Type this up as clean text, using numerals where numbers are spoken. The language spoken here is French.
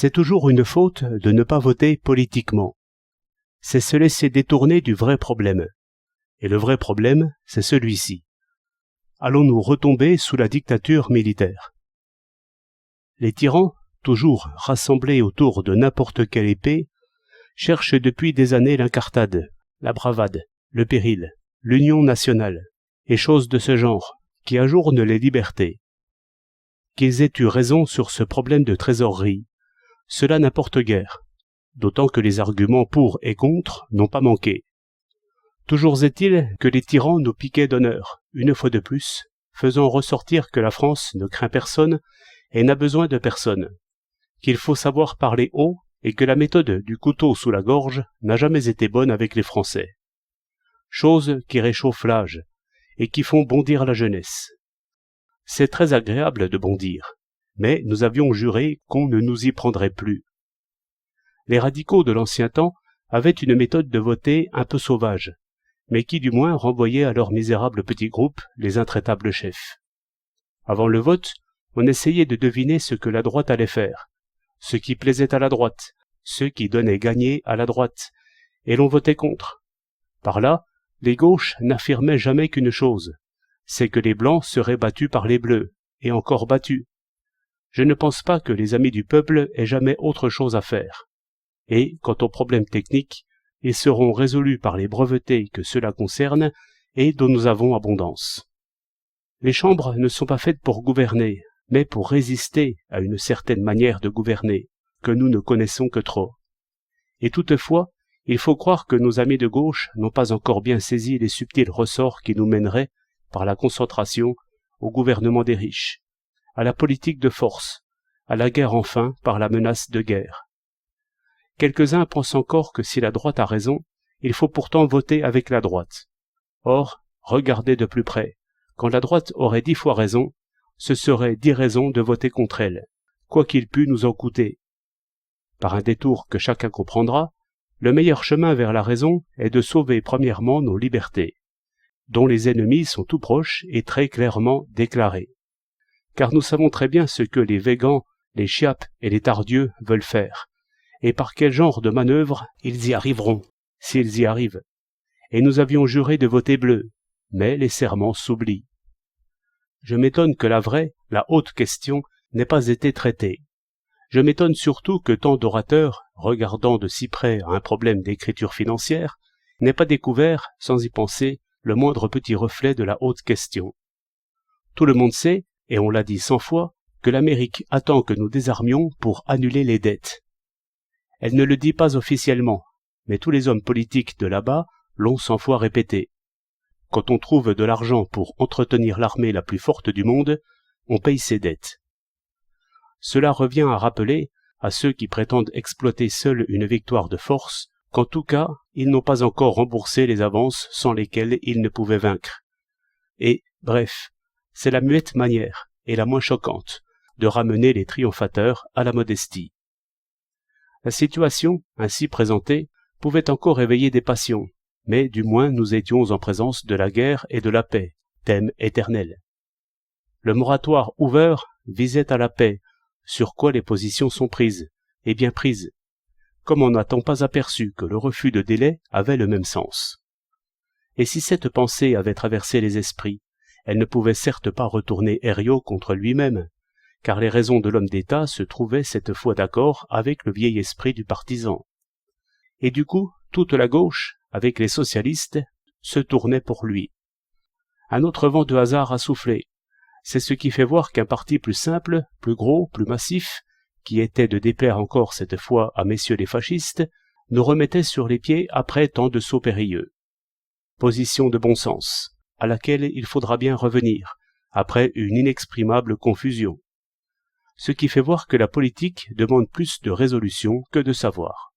C'est toujours une faute de ne pas voter politiquement. C'est se laisser détourner du vrai problème. Et le vrai problème, c'est celui-ci. Allons-nous retomber sous la dictature militaire? Les tyrans, toujours rassemblés autour de n'importe quelle épée, cherchent depuis des années l'incartade, la bravade, le péril, l'union nationale, et choses de ce genre, qui ajournent les libertés. Qu'ils aient eu raison sur ce problème de trésorerie, cela n'importe guère, d'autant que les arguments pour et contre n'ont pas manqué. Toujours est-il que les tyrans nous piquaient d'honneur, une fois de plus, faisant ressortir que la France ne craint personne et n'a besoin de personne, qu'il faut savoir parler haut et que la méthode du couteau sous la gorge n'a jamais été bonne avec les Français. Choses qui réchauffent l'âge et qui font bondir la jeunesse. C'est très agréable de bondir, mais nous avions juré qu'on ne nous y prendrait plus. Les radicaux de l'ancien temps avaient une méthode de voter un peu sauvage, mais qui du moins renvoyait à leur misérable petit groupe les intraitables chefs. Avant le vote, on essayait de deviner ce que la droite allait faire, ce qui plaisait à la droite, ce qui donnait gagner à la droite, et l'on votait contre. Par là, les gauches n'affirmaient jamais qu'une chose, c'est que les blancs seraient battus par les bleus, et encore battus. Je ne pense pas que les amis du peuple aient jamais autre chose à faire. Et, quant aux problèmes techniques, ils seront résolus par les brevetés que cela concerne et dont nous avons abondance. Les chambres ne sont pas faites pour gouverner, mais pour résister à une certaine manière de gouverner, que nous ne connaissons que trop. Et toutefois, il faut croire que nos amis de gauche n'ont pas encore bien saisi les subtils ressorts qui nous mèneraient, par la concentration, au gouvernement des riches, à la politique de force, à la guerre enfin par la menace de guerre. Quelques-uns pensent encore que si la droite a raison, il faut pourtant voter avec la droite. Or, regardez de plus près, quand la droite aurait 10 fois raison, ce serait 10 raisons de voter contre elle, quoi qu'il pût nous en coûter. Par un détour que chacun comprendra, le meilleur chemin vers la raison est de sauver premièrement nos libertés, dont les ennemis sont tout proches et très clairement déclarés. Car nous savons très bien ce que les Végans, les Chiappes et les Tardieux veulent faire, et par quel genre de manœuvre ils y arriveront, s'ils y arrivent. Et nous avions juré de voter bleu, mais les serments s'oublient. Je m'étonne que la vraie, la haute question n'ait pas été traitée. Je m'étonne surtout que tant d'orateurs, regardant de si près un problème d'écriture financière, n'aient pas découvert, sans y penser, le moindre petit reflet de la haute question. Tout le monde sait, et on l'a dit 100 fois, que l'Amérique attend que nous désarmions pour annuler les dettes. Elle ne le dit pas officiellement, mais tous les hommes politiques de là-bas l'ont 100 fois répété. Quand on trouve de l'argent pour entretenir l'armée la plus forte du monde, on paye ses dettes. Cela revient à rappeler, à ceux qui prétendent exploiter seuls une victoire de force, qu'en tout cas, ils n'ont pas encore remboursé les avances sans lesquelles ils ne pouvaient vaincre. Et, bref, c'est la muette manière, et la moins choquante, de ramener les triomphateurs à la modestie. La situation, ainsi présentée, pouvait encore éveiller des passions, mais du moins nous étions en présence de la guerre et de la paix, thème éternel. Le moratoire Hoover visait à la paix, sur quoi les positions sont prises, et bien prises. Comment n'a-t-on pas aperçu que le refus de délai avait le même sens? Et si cette pensée avait traversé les esprits, elle ne pouvait certes pas retourner Herriot contre lui-même, car les raisons de l'homme d'État se trouvaient cette fois d'accord avec le vieil esprit du partisan. Et du coup, toute la gauche, avec les socialistes, se tournait pour lui. Un autre vent de hasard a soufflé. C'est ce qui fait voir qu'un parti plus simple, plus gros, plus massif, qui était de déplaire encore cette fois à messieurs les fascistes, nous remettait sur les pieds après tant de sauts périlleux. Position de bon sens, à laquelle il faudra bien revenir, après une inexprimable confusion. Ce qui fait voir que la politique demande plus de résolution que de savoir.